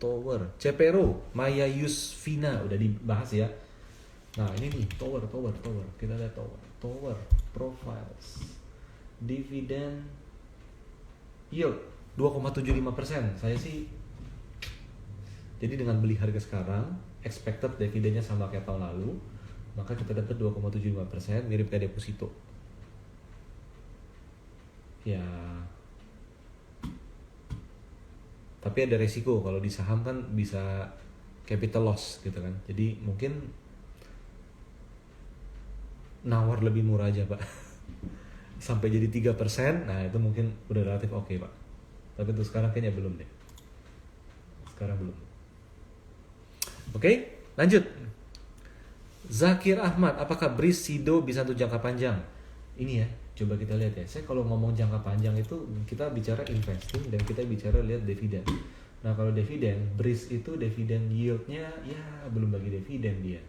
Tower, Cepero, Maya Yusvina udah dibahas ya. Nah ini nih tower. Kita lihat tower profiles, dividend yield 2,75%. Saya sih, jadi dengan beli harga sekarang, expected dividennya sama kayak tahun lalu, maka kita dapat 2,75%, mirip kayak deposito. Ya, tapi ada resiko kalau di saham kan bisa capital loss gitu kan. Jadi mungkin nawar lebih murah aja Pak. Sampai jadi 3%, nah itu mungkin udah relatif oke Pak. Tapi untuk sekarang kayaknya belum deh. Sekarang belum. Oke, lanjut. Zakir Ahmad, apakah BRIS SIDO bisa untuk jangka panjang? Ini ya, coba kita lihat ya. Saya kalau ngomong jangka panjang itu kita bicara investing dan kita bicara lihat dividen. Nah kalau dividen, BRIS itu dividen yieldnya ya belum bagi dividen dia.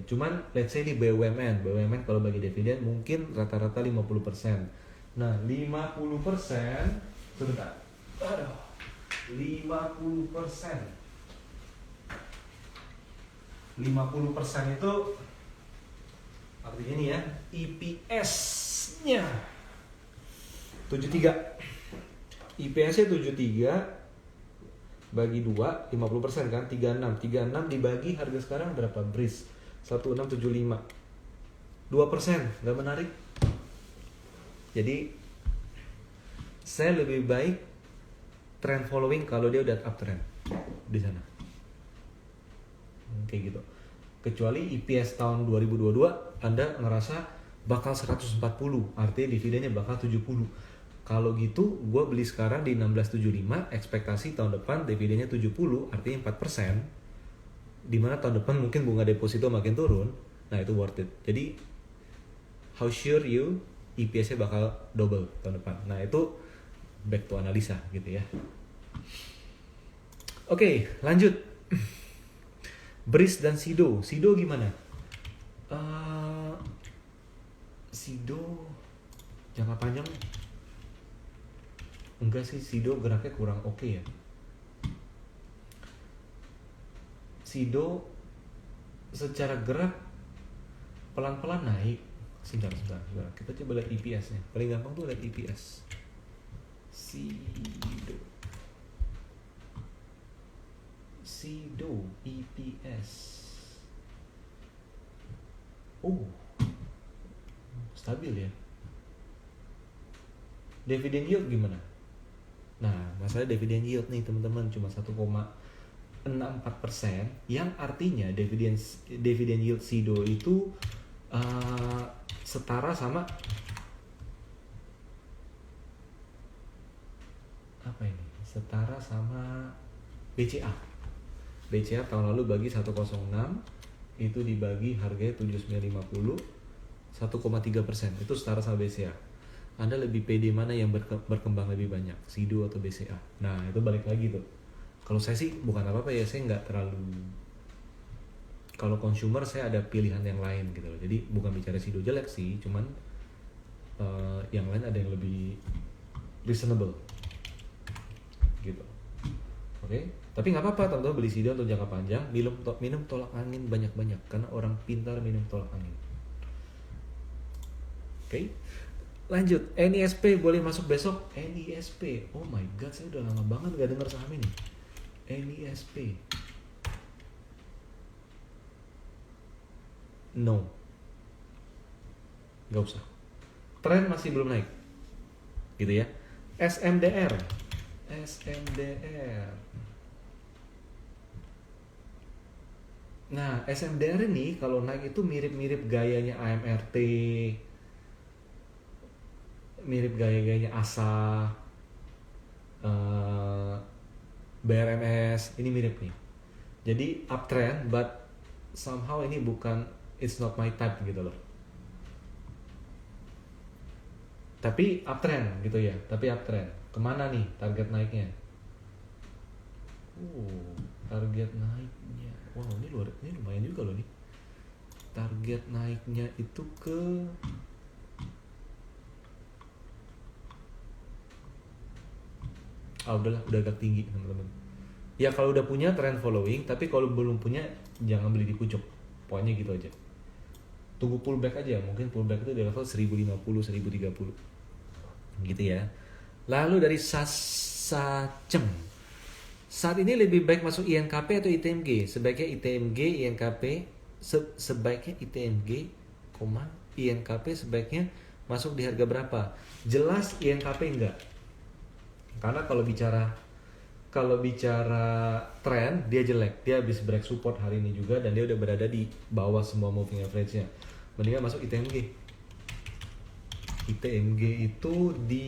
Cuman let's say ini BUMN kalau bagi dividen mungkin rata-rata 50%. Nah 50%, sebentar. 50% itu artinya ini ya, EPS-nya 73. EPS-nya 73 bagi 2, 50% kan, 36 dibagi harga sekarang berapa BRIS? 1675. 2%, nggak menarik. Jadi saya lebih baik trend following kalau dia udah uptrend di sana. Kayak gitu. Kecuali EPS tahun 2022 Anda ngerasa bakal 140, artinya dividennya bakal 70. Kalau gitu, gue beli sekarang di 1675, ekspektasi tahun depan dividennya 70, artinya 4%. Dimana tahun depan mungkin bunga deposito makin turun, nah itu worth it. Jadi, how sure you EPS-nya bakal double tahun depan. Nah itu back to analisa gitu ya. Oke, lanjut. BRIS dan SIDO. SIDO gimana? SIDO jangka panjang enggak sih, SIDO geraknya kurang oke ya. SIDO secara gerak pelan-pelan naik. Sebentar. Kita coba lihat EPS-nya. Paling gampang tuh lihat EPS. SIDO EPS. Oh, stabil ya. Dividend yield gimana? Nah, masalah dividend yield nih teman-teman cuma 1,64%, yang artinya dividend yield SIDO itu setara sama apa ini? Setara sama BCA. BCA tahun lalu bagi 106 itu dibagi harganya 7950, 1,3%. Itu setara sama BCA. Anda lebih pede mana yang berkembang lebih banyak, SIDO atau BCA? Nah, itu balik lagi tuh. Kalau saya sih bukan apa-apa ya, saya nggak terlalu, kalau consumer saya ada pilihan yang lain gitu loh. Jadi bukan bicara SIDO jelek sih, cuman yang lain ada yang lebih reasonable gitu. Oke? Tapi nggak apa-apa teman-teman beli SIDO untuk jangka panjang, minum tolak angin banyak-banyak karena orang pintar minum tolak angin. Oke? Lanjut, NISP boleh masuk besok? NISP, oh my god, saya udah lama banget gak dengar saham ini. NISP, no, gak usah. Tren masih belum naik, gitu ya. SMDR. Nah, SMDR ini kalau naik itu mirip-mirip gayanya AMRT, mirip gaya-gayanya ASA, BRMS, ini mirip nih. Jadi uptrend, but somehow ini bukan, it's not my type gitu loh. Tapi uptrend gitu ya, tapi uptrend. Kemana nih target naiknya? Target naiknya, wow ini lumayan juga loh nih. Target naiknya itu ke udahlah, udah agak tinggi teman-teman. Ya kalau udah punya trend following, tapi kalau belum punya jangan beli di pucuk. Pokoknya gitu aja. Tunggu pullback aja, mungkin pullback itu di level 1050, 1030. Gitu ya. Lalu dari Sasacem. Saat ini lebih baik masuk INKP atau ITMG? Sebaiknya ITMG, INKP, sebaiknya ITMG, INKP sebaiknya masuk di harga berapa? Jelas INKP enggak. Karena kalau bicara tren dia jelek, dia habis break support hari ini juga dan dia udah berada di bawah semua moving average-nya. Mendingan masuk ITMG. ITMG itu di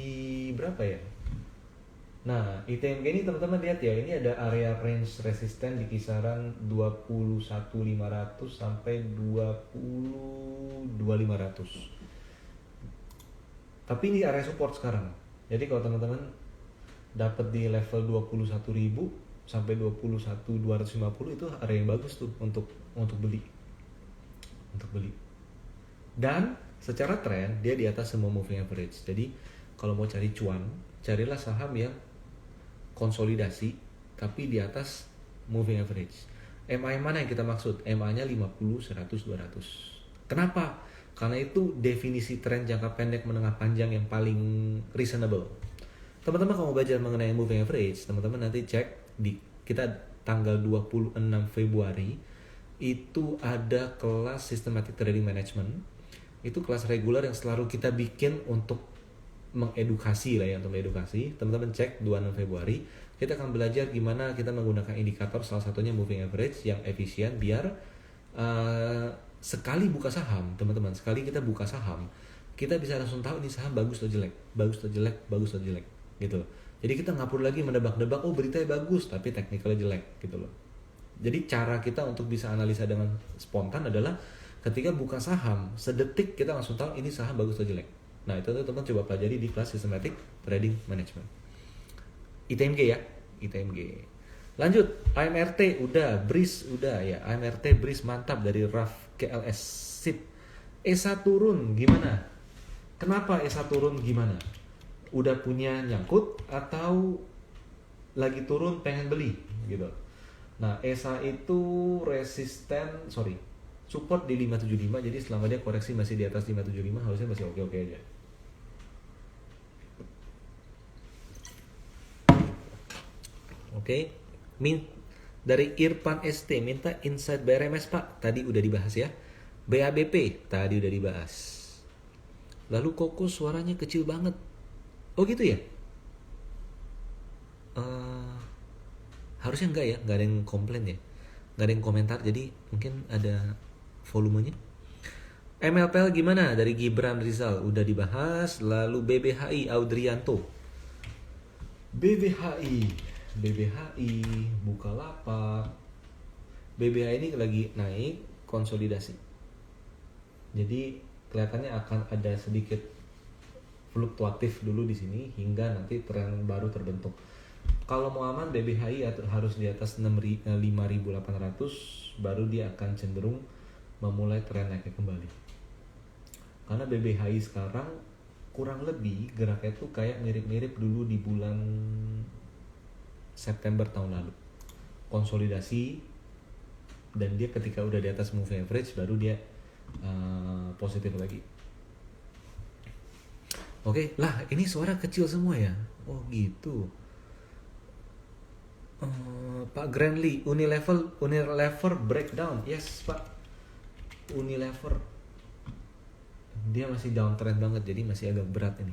berapa ya? Nah, ITMG ini teman-teman lihat ya, ini ada area range resisten di kisaran 21.500 sampai 22.500. Tapi ini area support sekarang. Jadi kalau teman-teman dapat di level 21.000 sampai 21.250 itu area yang bagus tuh untuk beli. Dan secara tren dia di atas semua moving average. Jadi kalau mau cari cuan, carilah saham yang konsolidasi tapi di atas moving average. MA mana yang kita maksud? MA-nya 50, 100, 200. Kenapa? Karena itu definisi tren jangka pendek menengah panjang yang paling reasonable. Teman-teman kalau mau belajar mengenai moving average, teman-teman nanti cek di kita tanggal 26 Februari itu ada kelas Systematic Trading Management. Itu kelas reguler yang selalu kita bikin untuk mengedukasi lah ya, untuk mengedukasi. Teman-teman cek 26 Februari, kita akan belajar gimana kita menggunakan indikator, salah satunya moving average yang efisien biar sekali buka saham, teman-teman, sekali kita buka saham, kita bisa langsung tahu ini saham bagus atau jelek, gitu loh. Jadi kita nggak perlu lagi menebak-nebak, oh beritanya bagus tapi teknikalnya jelek gitu loh. Jadi cara kita untuk bisa analisa dengan spontan adalah ketika buka saham, sedetik kita langsung tahu ini saham bagus atau jelek. Nah itu teman-teman coba pelajari di kelas Systematic Trading Management. ITMG ya, ITMG. Lanjut, AMRT udah, BRIS udah ya, AMRT BRIS mantap dari RAF KLS, sip. ESA turun gimana? Kenapa ESA turun gimana? Udah punya nyangkut atau lagi turun pengen beli gitu. Nah ESA itu support di 575, jadi selama dia koreksi masih di atas 575 harusnya masih oke-oke aja. Oke. Dari Irfan ST minta insight BRMS Pak, tadi udah dibahas ya. BABP tadi udah dibahas. Lalu Koko suaranya kecil banget. Oh gitu ya? Harusnya enggak ya, enggak ada yang komplain ya, enggak ada yang komentar, jadi mungkin ada volumenya. MLPL gimana dari Gibran Rizal udah dibahas. Lalu BBHI Audrianto. BBHI Bukalapak. BBHI ini lagi naik konsolidasi. Jadi kelihatannya akan ada sedikit fluktuatif dulu di sini hingga nanti tren baru terbentuk. Kalau mau aman BBHI harus di atas 5.800 baru dia akan cenderung memulai tren naiknya kembali. Karena BBHI sekarang kurang lebih geraknya tuh kayak mirip-mirip dulu di bulan September tahun lalu. Konsolidasi dan dia ketika udah di atas moving average baru dia positif lagi. Oke, lah ini suara kecil semua ya. Oh gitu. Pak Granley, Unilever breakdown. Yes Pak, Unilever dia masih downtrend banget, jadi masih agak berat ini.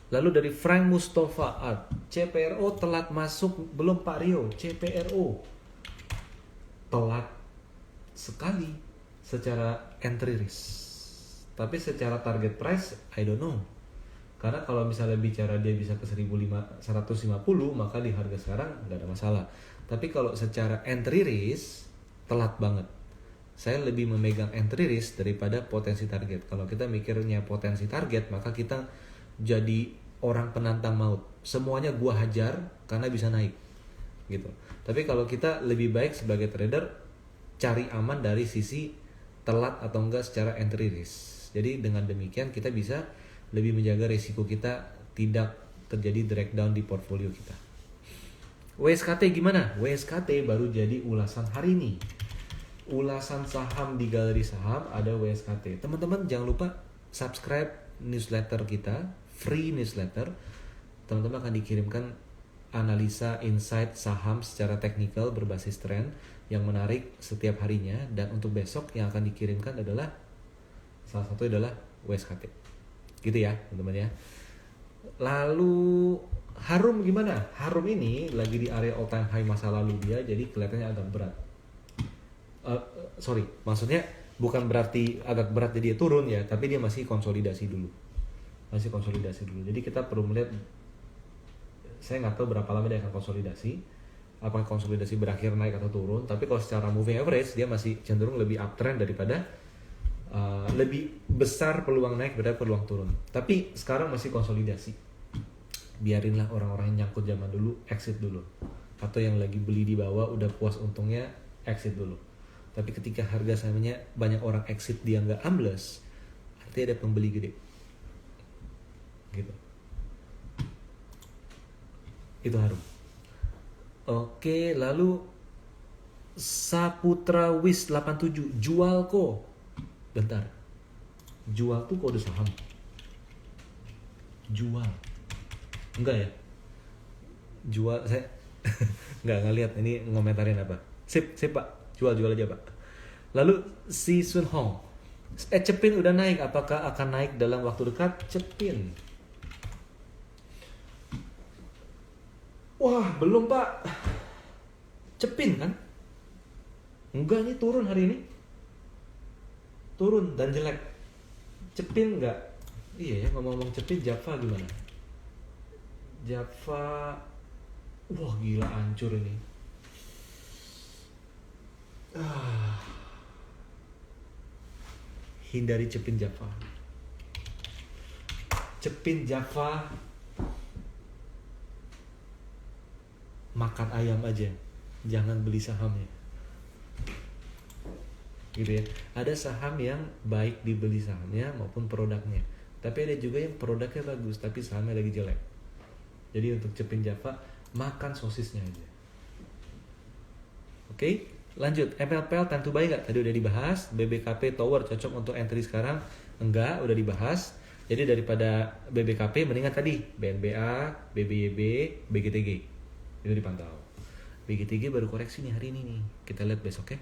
Lalu dari Frank Mustafa Art, CPRO telat masuk belum Pak Rio? CPRO telat sekali secara entry risk, tapi secara target price I don't know. Karena kalau misalnya bicara dia bisa ke 150 maka di harga sekarang nggak ada masalah. Tapi kalau secara entry risk telat banget. Saya lebih memegang entry risk daripada potensi target. Kalau kita mikirnya potensi target, maka kita jadi orang penantang maut. Semuanya gua hajar karena bisa naik. Gitu. Tapi kalau kita lebih baik sebagai trader cari aman dari sisi telat atau enggak secara entry risk. Jadi dengan demikian kita bisa lebih menjaga risiko kita tidak terjadi drag down di portfolio kita. WSKT gimana? WSKT baru jadi ulasan hari ini. Ulasan saham di galeri saham ada WSKT. Teman-teman jangan lupa subscribe newsletter kita, free newsletter. Teman-teman akan dikirimkan analisa insight saham secara teknikal berbasis tren yang menarik setiap harinya, dan untuk besok yang akan dikirimkan adalah salah satu adalah WSKT. Gitu ya teman-teman ya. Lalu Harum gimana? Harum ini lagi di area all time high masa lalu dia, jadi kelihatannya agak berat. Sorry, maksudnya bukan berarti agak berat jadi dia turun ya, tapi dia masih konsolidasi dulu. Jadi kita perlu melihat, saya nggak tahu berapa lama dia akan konsolidasi. Apakah konsolidasi berakhir naik atau turun? Tapi kalau secara moving average dia masih cenderung lebih uptrend daripada lebih besar peluang naik daripada peluang turun. Tapi sekarang masih konsolidasi. Biarinlah orang-orang yang nyangkut zaman dulu exit dulu, atau yang lagi beli di bawah udah puas untungnya exit dulu. Tapi ketika harga sahamnya banyak orang exit dia nggak ambles, artinya ada pembeli gede. Gitu. Itu Harum. Oke, lalu Saputra Wis 87 jual kok. Bentar, jual tuh kode saham? Jual? Enggak ya? Jual saya nggak ngeliat ini ngomentarin apa. Sip Pak, jual aja Pak. Lalu si Sun Hong, Cepin udah naik, apakah akan naik dalam waktu dekat? Cepin, wah belum Pak. Cepin kan? Enggak, ini turun hari ini. Turun dan jelek. Cepin enggak? Iya ya, ngomong-ngomong Cepin, Java gimana? Java, wah gila hancur ini. Hindari Cepin Java. Cepin Java makan ayam aja, jangan beli sahamnya. Gitu ya. Ada saham yang baik dibeli sahamnya maupun produknya, tapi ada juga yang produknya bagus tapi sahamnya lagi jelek. Jadi untuk Cepin Java makan sosisnya aja. Oke, lanjut. MLPL time to buy nggak? Tadi udah dibahas. BBKP Tower cocok untuk entry sekarang? Enggak, udah dibahas. Jadi daripada BBKP mendingan tadi BNBA, BBYB, BGTG itu dipantau. BGTG baru koreksi nih hari ini nih, kita lihat besok ya.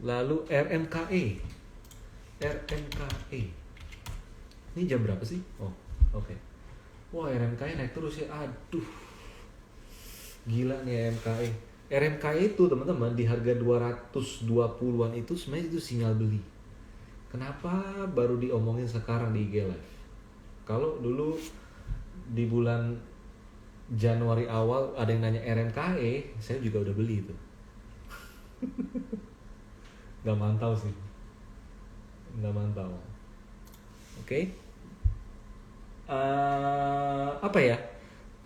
Lalu RMKE. Ini jam berapa sih? Oh, oke. Wah, RMKE naik terus ya. Aduh. Gila nih RMKE. RMKE itu teman-teman di harga 220-an itu sebenarnya itu sinyal beli. Kenapa baru diomongin sekarang di IG Live? Kalau dulu di bulan Januari awal ada yang nanya RMKE, saya juga udah beli itu. Gak mantau sih. nggak mantau. Oke. Apa ya?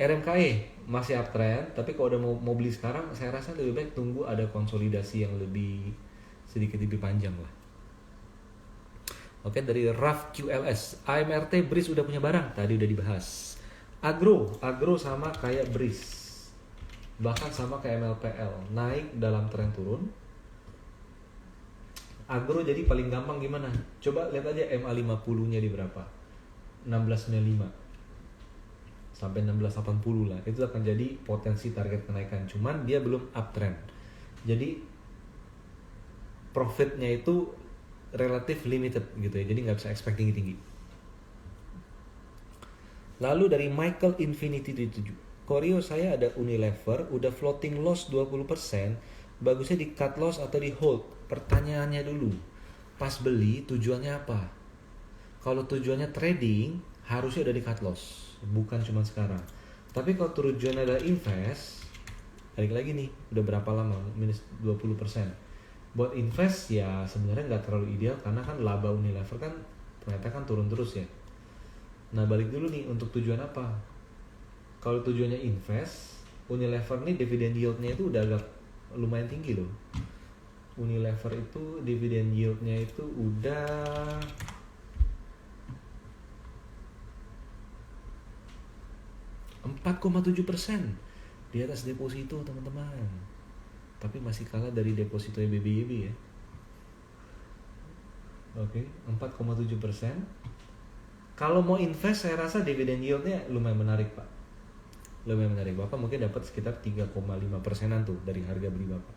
RMKE masih uptrend, tapi kalau udah mau beli sekarang, saya rasa lebih baik tunggu ada konsolidasi yang sedikit lebih panjang lah. Oke, dari RAF QLS, AMRT BRIS udah punya barang, tadi udah dibahas. Agro sama kayak BRIS, bahkan sama kayak MLPL, naik dalam tren turun. Agro jadi paling gampang gimana? Coba lihat aja MA50 nya di berapa, 1695 sampai 1680 lah, itu akan jadi potensi target kenaikan. Cuman dia belum uptrend, jadi profitnya itu relatif limited gitu ya, jadi nggak bisa expect tinggi. Lalu dari Michael Infinity 7, Koreo saya ada Unilever udah floating loss 20%, bagusnya di cut loss atau di hold? Pertanyaannya dulu, pas beli tujuannya apa? Kalau tujuannya trading, harusnya udah di cut loss, bukan cuma sekarang. Tapi kalau tujuannya adalah invest, balik lagi nih, udah berapa lama minus 20%. Buat invest ya sebenarnya nggak terlalu ideal, karena kan laba Unilever kan ternyata kan turun terus ya. Nah balik dulu nih, untuk tujuan apa? Kalau tujuannya invest, Unilever nih dividend yieldnya itu udah agak lumayan tinggi loh. Unilever itu dividend yieldnya itu udah 4,7% di atas deposito teman-teman. Tapi masih kalah dari deposito BBYB ya. Oke, 4,7%. Kalau mau invest saya rasa dividend yieldnya lumayan menarik Pak. Lumayan menarik, Bapak mungkin dapat sekitar 3,5%-an tuh dari harga beli Bapak.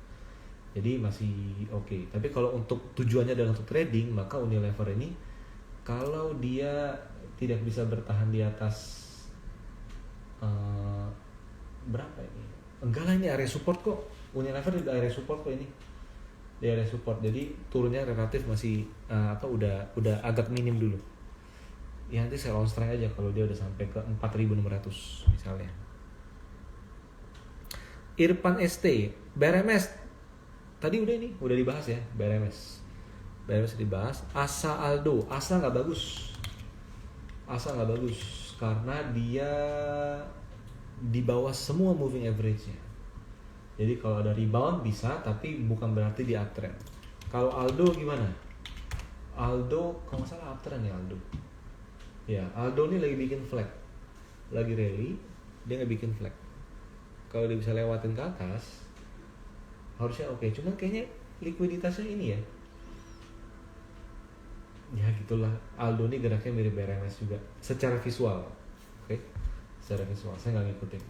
Jadi masih oke. Tapi kalau untuk tujuannya adalah untuk trading, maka Unilever ini kalau dia tidak bisa bertahan di atas berapa ini? Enggak lah, ini area support kok. Unilever di area support kok ini. Di area support. Jadi turunnya relatif masih udah agak minim dulu. Ya nanti saya on strike aja kalau dia udah sampai ke 4.600 misalnya. Irfan ST, BRMS tadi udah dibahas ya. BRMS dibahas. Asa Aldo, Asa nggak bagus karena dia di bawah semua moving average-nya. Jadi kalau ada rebound bisa, tapi bukan berarti di uptrend. Kalau Aldo gimana? Aldo kalau nggak salah uptrend ya Aldo. Ya, Aldo ini lagi bikin flag, lagi rally, dia nggak bikin flag. Kalau dia bisa lewatin ke atas, harusnya oke. Cuman kayaknya likuiditasnya ini ya, ya gitulah. Aldo ini geraknya mirip BRMS juga, secara visual, oke? Secara visual, saya nggak ngikutin.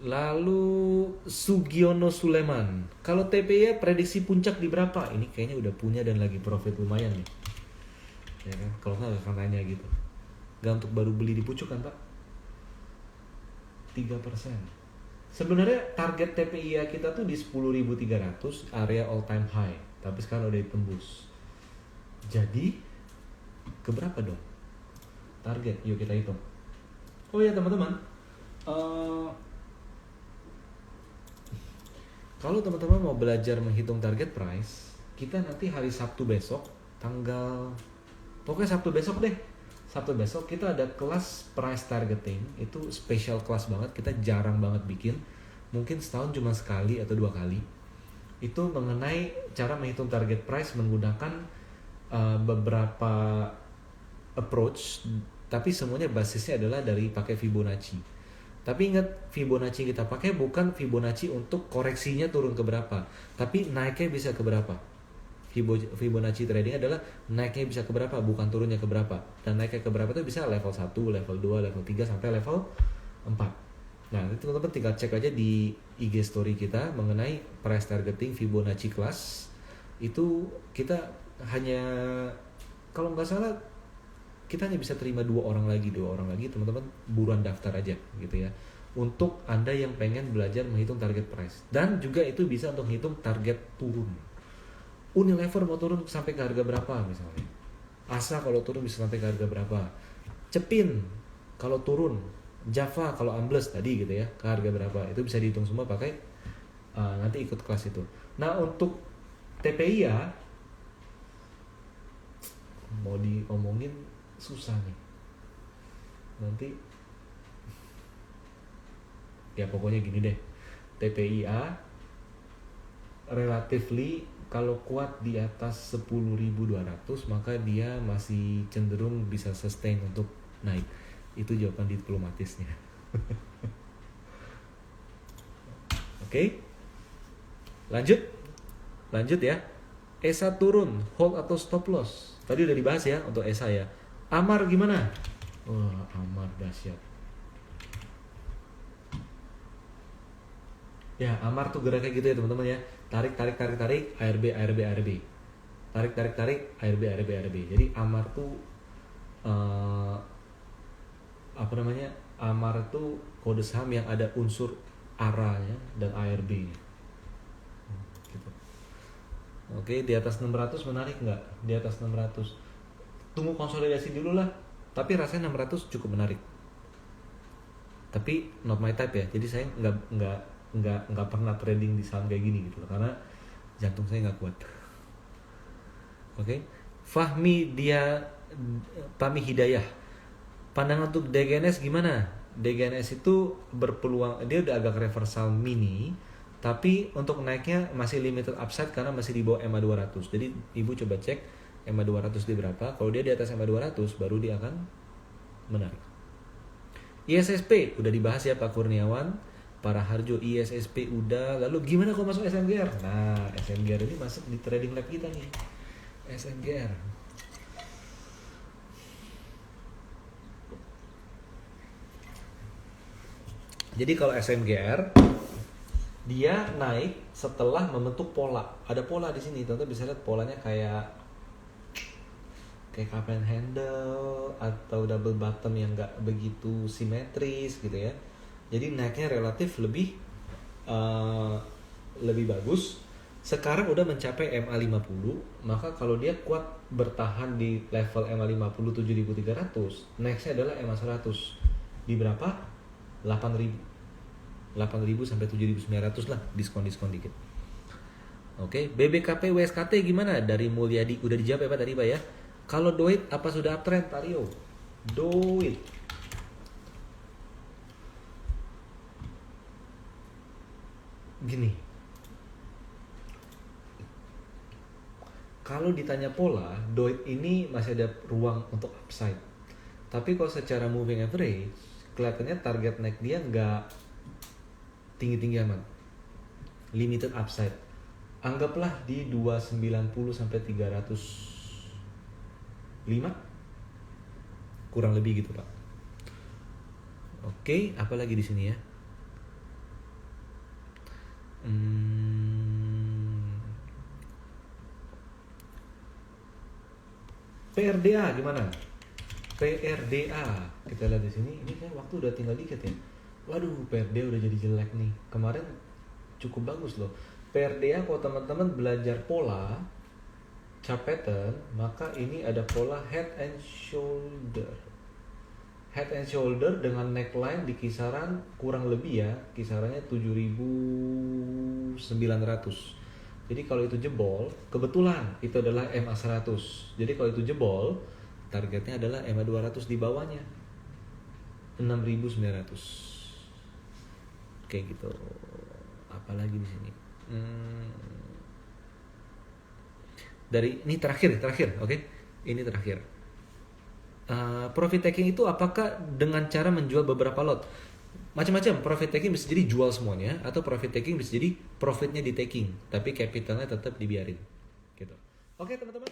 Lalu Sugiono Suleman, kalau TPI prediksi puncak di berapa? Ini kayaknya udah punya dan lagi profit lumayan nih. Ya kan, kalau nggak akan nanya gitu. Gak untuk baru beli di pucuk kan Pak? 3%. Sebenarnya target TPIA kita tuh di 10.300, area all time high, tapi sekarang udah ditembus. Jadi keberapa dong target? Yuk kita hitung. Oh ya teman-teman, kalau teman-teman mau belajar menghitung target price, kita nanti hari Sabtu besok, pokoknya Sabtu besok deh. Sabtu besok kita ada kelas price targeting, itu special kelas banget, kita jarang banget bikin, mungkin setahun cuma sekali atau 2 kali. Itu mengenai cara menghitung target price menggunakan beberapa approach, tapi semuanya basisnya adalah dari pakai Fibonacci. Tapi ingat, Fibonacci kita pakai bukan Fibonacci untuk koreksinya turun ke berapa, tapi naiknya bisa ke berapa. Fibonacci trading adalah naiknya bisa ke berapa, bukan turunnya ke berapa. Dan naiknya ke berapa itu bisa level 1, level 2, level 3 sampai level 4. Nah, itu teman-teman tinggal cek aja di IG story kita mengenai price targeting Fibonacci class. Itu kita hanya, kalau nggak salah kita hanya bisa terima 2 orang lagi. Teman-teman buruan daftar aja gitu ya, untuk Anda yang pengen belajar menghitung target price. Dan juga itu bisa untuk menghitung target turun. Unilever mau turun sampai ke harga berapa misalnya, Asa kalau turun bisa sampai ke harga berapa, Cepin kalau turun, Java kalau ambles tadi gitu ya, ke harga berapa. Itu bisa dihitung semua pakai nanti ikut kelas itu. Nah untuk TPI ya, mau diomongin susah nih nanti. Ya pokoknya gini deh, TPIA relatively kalau kuat di atas 10.200 maka dia masih cenderung bisa sustain untuk naik. Itu jawaban diplomatisnya. Oke. Lanjut ya. ESA turun, hold atau stop loss. Tadi udah dibahas ya untuk ESA ya. Amar gimana? Wah, Amar dahsyat. Ya, Amar tuh geraknya gitu ya teman-teman ya. Tarik, ARB, Tarik, ARB, Jadi Amar tuh Amar tuh kode saham yang ada unsur ARA-nya dan ARB-nya. Gitu. Oke, di atas 600 menarik nggak? Di atas 600. Tunggu konsolidasi dulu lah. Tapi rasanya 600 cukup menarik. Tapi not my type ya. Jadi saya nggak pernah trading di saham kayak gini gitu loh, karena jantung saya nggak kuat. Oke. Fahmi Hidayah, pandangan untuk DGNS gimana? DGNS itu berpeluang, dia udah agak reversal mini, tapi untuk naiknya masih limited upside karena masih di bawah EMA 200. Jadi ibu coba cek EMA 200 di berapa. Kalau dia di atas EMA 200 baru dia akan menarik. ISSP udah dibahas ya Pak Kurniawan. Para Harjo, ISSP udah. Lalu gimana kalau masuk SMGR? Nah, SMGR ini masuk di trading lab kita nih. SMGR. Jadi kalau SMGR dia naik setelah membentuk pola. Ada pola di sini. Teman-teman bisa lihat polanya kayak cup and handle atau double bottom yang nggak begitu simetris gitu ya. Jadi naiknya relatif lebih bagus. Sekarang udah mencapai MA50, maka kalau dia kuat bertahan di level MA50 7.300, nextnya adalah MA100 di berapa? 8.000 sampai 7.900 lah, diskon dikit. Oke, BBKP WSKT gimana? Dari Mulyadi udah dijawab ya Pak tadi Pak ya. Kalau Doit apa sudah uptrend Pak Rio? Doit gini, kalau ditanya pola, Doit ini masih ada ruang untuk upside. Tapi kalau secara moving average, kelihatannya target naik dia nggak tinggi-tinggi amat. Limited upside. Anggaplah di 290 sampai 305. Kurang lebih gitu, Pak. Oke, apalagi di sini ya? PRDA gimana? PRDA kita lihat di sini. Ini kan waktu udah tinggal dikit ya. Waduh, PRDA udah jadi jelek nih. Kemarin cukup bagus loh. PRDA kalau teman-teman belajar pola chart pattern, maka ini ada pola head and shoulder. Head and shoulder dengan neckline di kisaran kurang lebih ya, kisarannya 7.900. Jadi kalau itu jebol, kebetulan itu adalah MA100. Jadi kalau itu jebol, targetnya adalah MA200 di bawahnya. 6.900. Kayak gitu. Apalagi di sini. Dari ini terakhir, oke? Ini terakhir. Profit taking itu apakah dengan cara menjual beberapa lot? Macam-macam. Profit taking bisa jadi jual semuanya, atau profit taking bisa jadi profitnya di taking, tapi capitalnya tetap dibiarin gitu. Oke teman-teman.